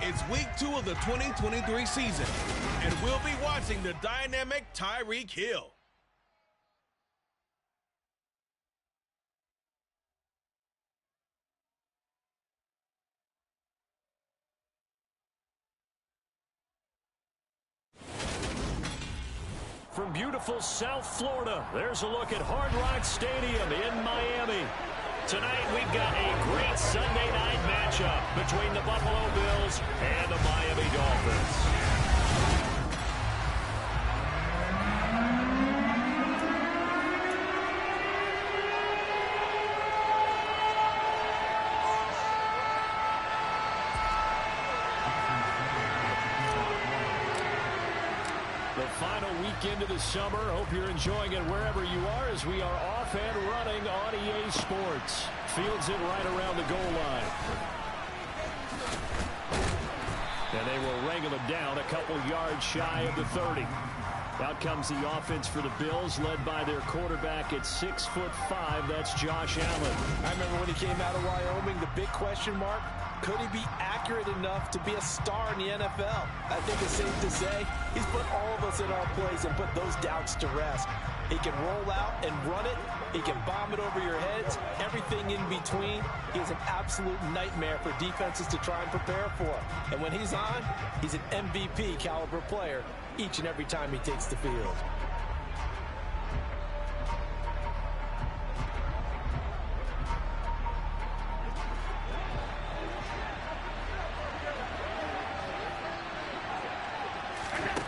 It's week 2 of the 2023 season, and we'll be watching the dynamic Tyreek Hill. From beautiful South Florida, there's a look at Hard Rock Stadium in Miami. Tonight, we've got a great Sunday night matchup between the Buffalo Bills and the Miami Dolphins. The final weekend of the summer. Hope you're enjoying it wherever you are as we are off and running on EA Sports. Fields it right around the goal line. And they will wrangle him down a couple yards shy of the 30. Out comes the offense for the Bills, led by their quarterback at 6'5". That's Josh Allen. I remember when he came out of Wyoming, the big question mark, could he be accurate enough to be a star in the NFL? I think it's safe to say he's put all of us in our place and put those doubts to rest. He can roll out and run it. He can bomb it over your heads. Everything in between. He is an absolute nightmare for defenses to try and prepare for. And when he's on, he's an MVP caliber player each and every time he takes the field.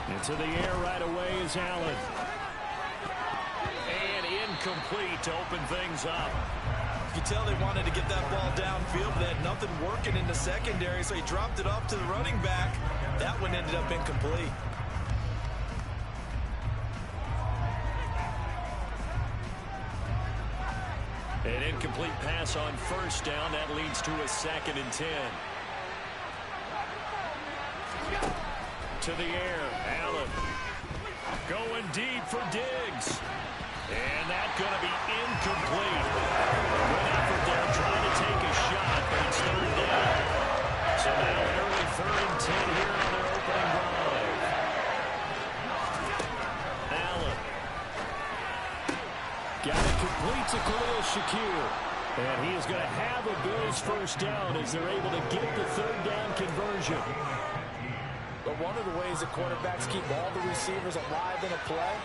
Into the air right away is Allen. And incomplete to open things up. You can tell they wanted to get that ball downfield, but they had nothing working in the secondary, so he dropped it off to the running back. That one ended up incomplete. An incomplete pass on first down. That leads to a 2nd and 10. To the air, Allen. Going deep for Diggs. And that's going to be incomplete. Good effort there, trying to take a shot, but it's 3rd down. So now early 3rd and 10 here on their opening drive. Allen. Got it complete to Khalil Shakir. And he is going to have a Bills first down as they're able to get the 3rd down conversion. But one of the ways that quarterbacks keep all the receivers alive in a play,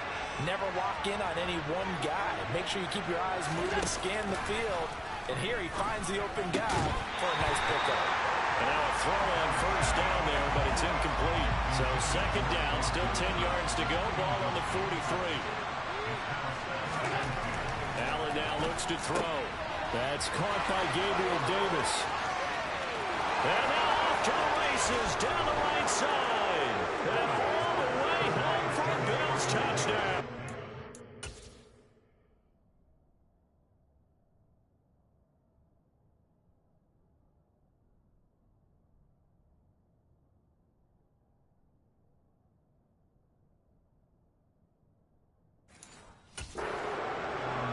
never lock in on any one guy. Make sure you keep your eyes moving, scan the field. And here he finds the open guy for a nice pickup. And now a throw on first down there, but it's incomplete. So 2nd down, still 10 yards to go. Ball on the 43. Allen now looks to throw. That's caught by Gabriel Davis. And now off to the races down the right side. And all the way home for a Bills touchdown.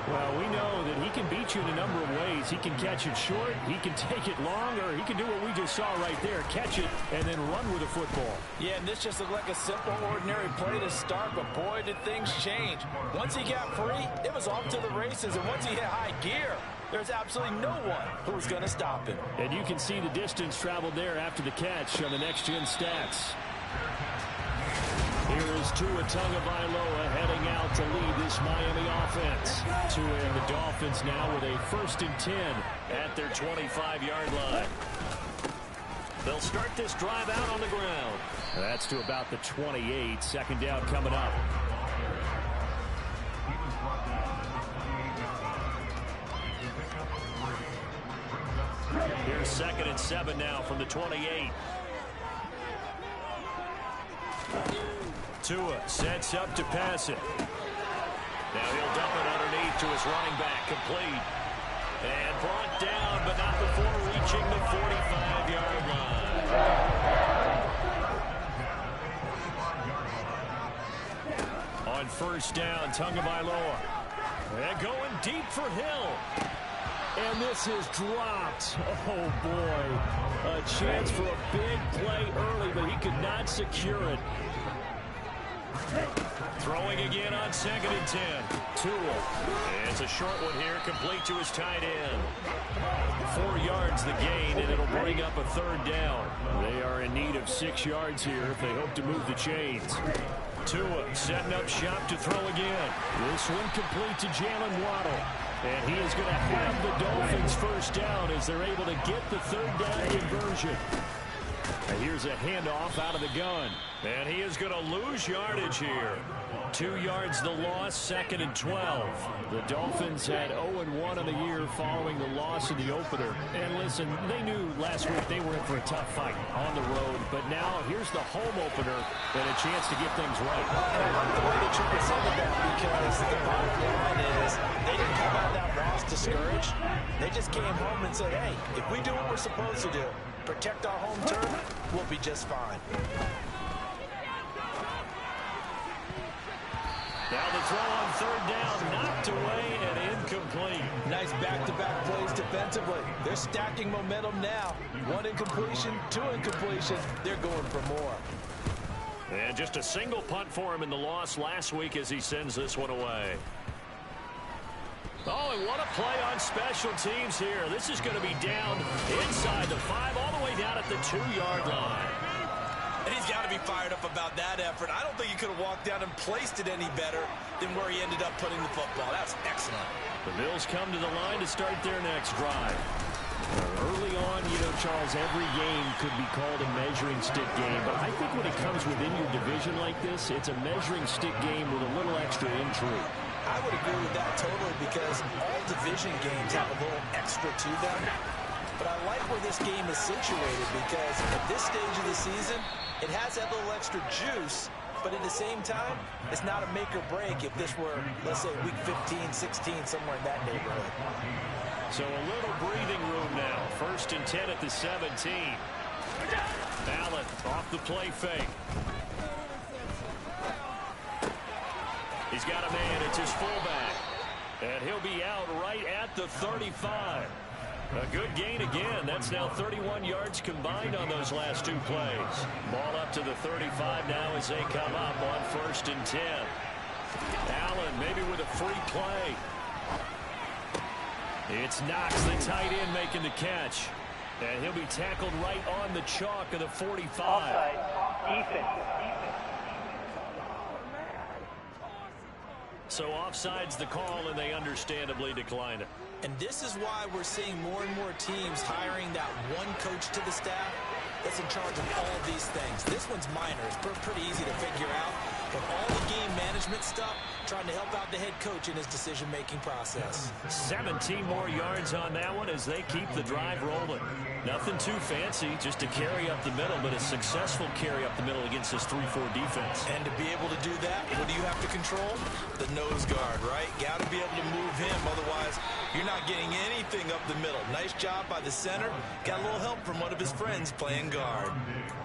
Well, we know that he can beat you in a number of ways. He can catch it short, he can take it long, or he can do what we just saw right there, catch it and then run with the football. Yeah, and this just looked like a simple, ordinary play to start, but boy, did things change. Once he got free, it was off to the races, and once he hit high gear, there's absolutely no one who was going to stop him. And you can see the distance traveled there after the catch on the next-gen stats. Here is Tua Tagovailoa heading out to lead this Miami offense. Tua and the Dolphins now with a 1st and 10 at their 25-yard line. They'll start this drive out on the ground. That's to about the 28. 2nd down coming up. Here's 2nd and 7 now from the 28. Tua sets up to pass it. Now he'll dump it underneath to his running back, complete. And brought down, but not before reaching the 45-yard line. On first down, Tagovailoa. And going deep for Hill. And this is dropped. Oh, boy. A chance for a big play early, but he could not secure it. Throwing again on 2nd and 10. Tua. It's a short one here, complete to his tight end. 4 yards the gain, and it'll bring up a 3rd down. They are in need of 6 yards here if they hope to move the chains. Tua setting up shop to throw again. This one complete to Jalen Waddle. And he is going to have the Dolphins first down as they're able to get the 3rd down conversion. And here's a handoff out of the gun. And he is going to lose yardage here. 2 yards the loss, 2nd and 12. The Dolphins had 0-1 on the year following the loss in the opener. And listen, they knew last week they were in for a tough fight on the road. But now here's the home opener and a chance to get things right. And I like the way that you presented that, because the bottom line is they didn't come out of that loss discouraged. They just came home and said, hey, if we do what we're supposed to do, protect our home turf, we'll be just fine. Now the throw on 3rd down, knocked away and incomplete. Nice back-to-back plays defensively. They're stacking momentum now. 1 incompletion, 2 incompletions. They're going for more. And just a single punt for him in the loss last week as he sends this one away. Oh, and what a play on special teams here. This is going to be down inside the 5, all the way down at the 2-yard line. And he's got to be fired up about that effort. I don't think he could have walked down and placed it any better than where he ended up putting the football. That's excellent. The Bills come to the line to start their next drive. Early on, you know, Charles, every game could be called a measuring stick game. But I think when it comes within your division like this, it's a measuring stick game with a little extra intrigue. I would agree with that totally, because all division games have a little extra to them. But I like where this game is situated, because at this stage of the season, it has that little extra juice, but at the same time, it's not a make or break if this were, let's say, week 15, 16, somewhere in that neighborhood. So a little breathing room now. 1st and 10 at the 17. Allen off the play fake. He's got a man. It's his fullback. And he'll be out right at the 35. A good gain again. That's now 31 yards combined on those last 2 plays. Ball up to the 35 now as they come up on 1st and 10. Allen maybe with a free play. It's Knox, the tight end, making the catch. And he'll be tackled right on the chalk of the 45. Offside, Ethan. So offside's the call, and they understandably decline it. And this is why we're seeing more and more teams hiring that one coach to the staff that's in charge of all of these things. This one's minor. It's pretty easy to figure out. But all the game management stuff, trying to help out the head coach in his decision-making process. 17 more yards on that one as they keep the drive rolling. Nothing too fancy, just a carry up the middle, but a successful carry up the middle against this 3-4 defense. And to be able to do that, what do you have to control? The nose guard, right? Got to be able to move him, otherwise you're not getting anything up the middle. Nice job by the center. Got a little help from one of his friends playing guard.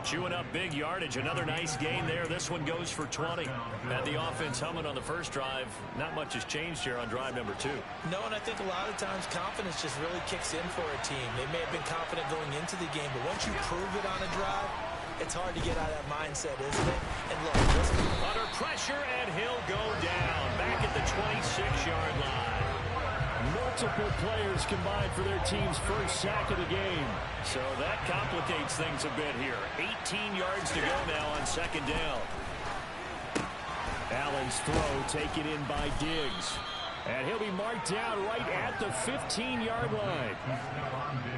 Chewing up big yardage. Another nice gain there. This one goes for 20. Had the offense humming on the first drive. Not much has changed here on drive number 2. No, and I think a lot of times confidence just really kicks in for a team. They may have been confident going into the game, but once you prove it on a drive, it's hard to get out of that mindset, isn't it? And look, under pressure, and he'll go down. Back at the 26-yard line. Multiple players combined for their team's first sack of the game. So that complicates things a bit here. 18 yards to go now on 2nd down. Allen's throw taken in by Diggs. And he'll be marked down right at the 15-yard line.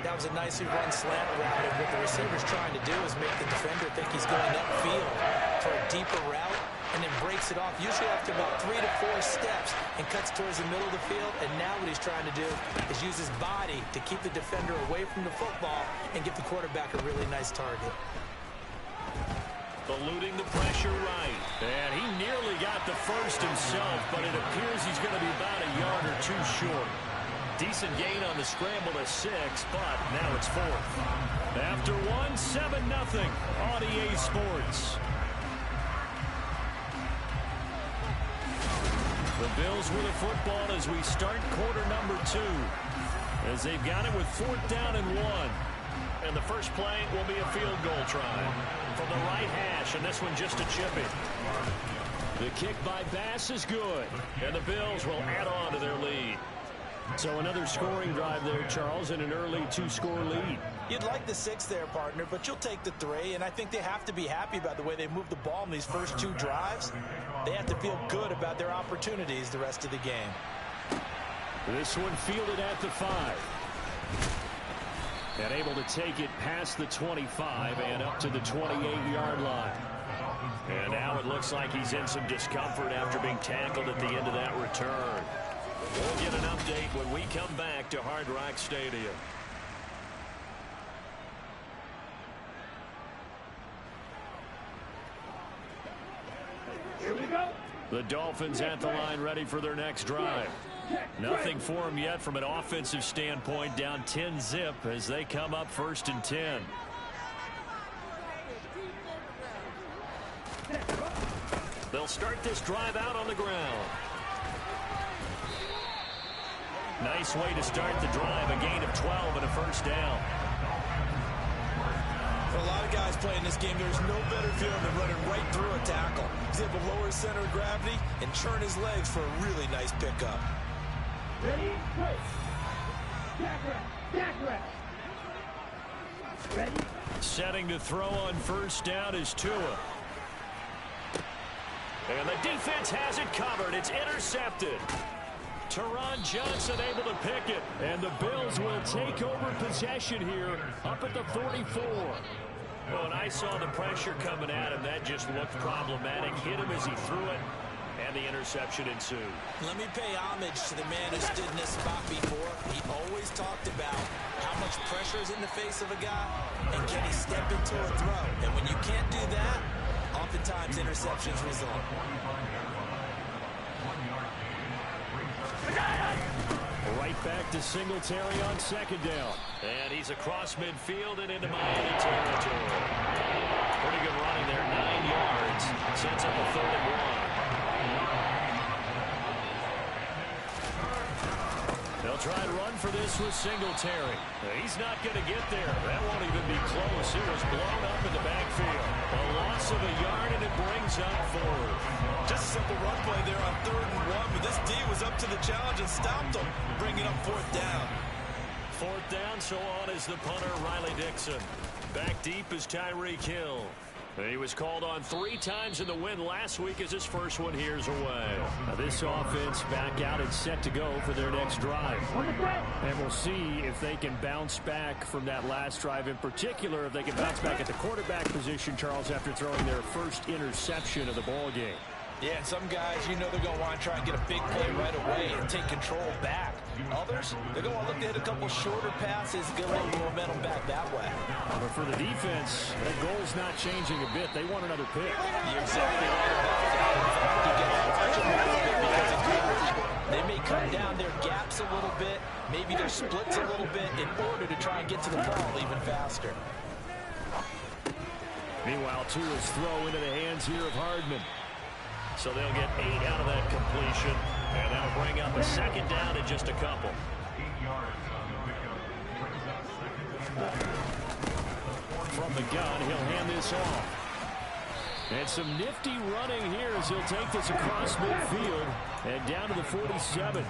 That was a nicely run slant route. And what the receiver's trying to do is make the defender think he's going upfield for a deeper route, and then breaks it off, usually after about 3 to 4 steps, and cuts towards the middle of the field. And now what he's trying to do is use his body to keep the defender away from the football and give the quarterback a really nice target. Eluding the pressure right. And he nearly got the first himself, but it appears he's going to be about a yard or 2 short. Decent gain on the scramble to 6, but now it's 4th. After 1, 7-0 on EA Sports. The Bills with the football as we start quarter number 2. as they've got it with 4th down and 1. And the first play will be a field goal try from the right hash, and this one just a chippy. The kick by Bass is good, and the Bills will add on to their lead. So another scoring drive there, Charles, and an early 2-score lead. You'd like the 6 there, partner, but you'll take the 3, and I think they have to be happy about the way they moved the ball in these first 2 drives. They have to feel good about their opportunities the rest of the game. This one fielded at the 5. And able to take it past the 25 and up to the 28-yard line. And now it looks like he's in some discomfort after being tackled at the end of that return. We'll get an update when we come back to Hard Rock Stadium. Here we go. The Dolphins at the line ready for their next drive. Nothing for them yet from an offensive standpoint, down 10-zip as they come up 1st and 10. They'll start this drive out on the ground. Nice way to start the drive, a gain of 12 and a 1st down. For a lot of guys playing this game, there's no better feeling than running right through a tackle. He's able to lower his center of gravity and churn his legs for a really nice pickup. Ready, go. Back rest. Ready. Setting to throw on 1st down is Tua. And the defense has it covered. It's intercepted. Teron Johnson able to pick it. And the Bills will take over possession here up at the 44. Well, and I saw the pressure coming at him. That just looked problematic. Hit him as he threw it. And the interception ensued. Let me pay homage to the man who stood in this spot before. He always talked about how much pressure is in the face of a guy, and can he step into a throw. And when you can't do that, oftentimes interceptions result. Right back to Singletary on 2nd down. And he's across midfield and into Miami territory. Pretty good running there, 9 yards. Sets up a 3rd and 1. They'll try and run for this with Singletary. He's not going to get there. That won't even be close. It was blown up in the backfield. A loss of a yard, and it brings up 4. Just a simple run play there on 3rd and 1, but this D was up to the challenge and stopped him, bringing up 4th down. 4th down, so on is the punter, Riley Dixon. Back deep is Tyreek Hill. He was called on 3 times in the win last week as his first one here's away. Now this offense back out and set to go for their next drive. And we'll see if they can bounce back from that last drive, in particular if they can bounce back at the quarterback position, Charles, after throwing their first interception of the ball game. Yeah, and some guys, you know they're going to want to try and get a big play right away and take control back. Others, they're going to want to look to hit a couple shorter passes, get a little momentum back that way. But for the defense, that goal's not changing a bit. They want another pick. You're exactly right about that. In fact, you get that pressure a little bit because of coverage. They may cut down their gaps a little bit, maybe their splits a little bit in order to try and get to the ball even faster. Meanwhile, Tua's throw into the hands here of Hardman. So they'll get 8 out of that completion, and that'll bring up a 2nd down in just a couple. From the gun, he'll hand this off. And some nifty running here as he'll take this across midfield and down to the 47.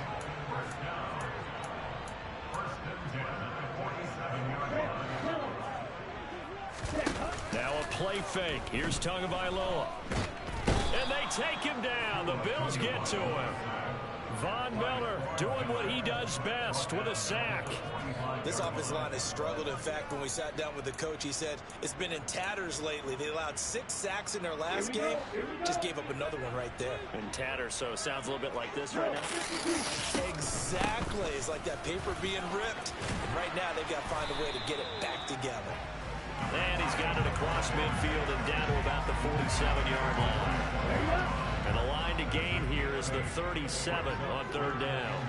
Now a play fake. Here's Tagovailoa. And they take him down. The Bills get to him. Von Miller doing what he does best with a sack. This offensive line has struggled. In fact, when we sat down with the coach, he said it's been in tatters lately. They allowed 6 sacks in their last game. Just gave up another one right there. In tatters, so it sounds a little bit like this right now. Exactly. It's like that paper being ripped. And right now, they've got to find a way to get it back together. And he's got it across midfield and down to about the 47-yard line. And the line to gain here is the 37 on 3rd down.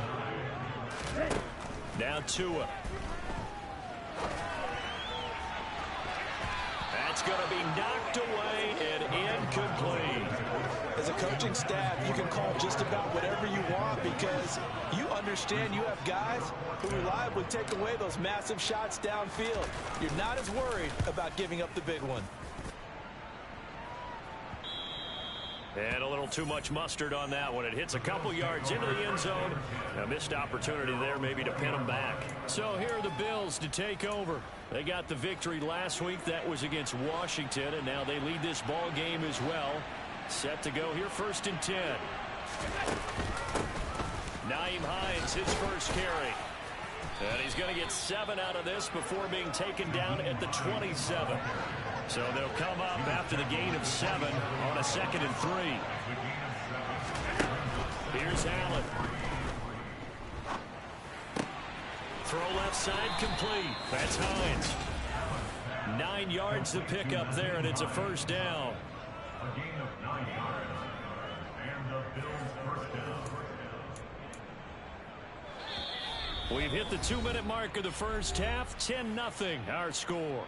Now Tua. That's going to be knocked away and incomplete. As a coaching staff, you can call just about whatever you want because you understand you have guys who reliably take away those massive shots downfield. You're not as worried about giving up the big one. And a little too much mustard on that one. It hits a couple yards into the end zone. A missed opportunity there maybe to pin them back. So here are the Bills to take over. They got the victory last week. That was against Washington, and now they lead this ball game as well. Set to go here, 1st and 10. Nyheim Hines, his first carry. And he's going to get 7 out of this before being taken down at the 27. So they'll come up after the gain of 7 on a 2nd and 3. Here's Allen. Throw left side complete. That's Hines. 9 yards to pick up there, and it's a first down. A gain of 9 yards. And the Bills first down. We've hit the 2-minute mark of the first half. 10-0 our score.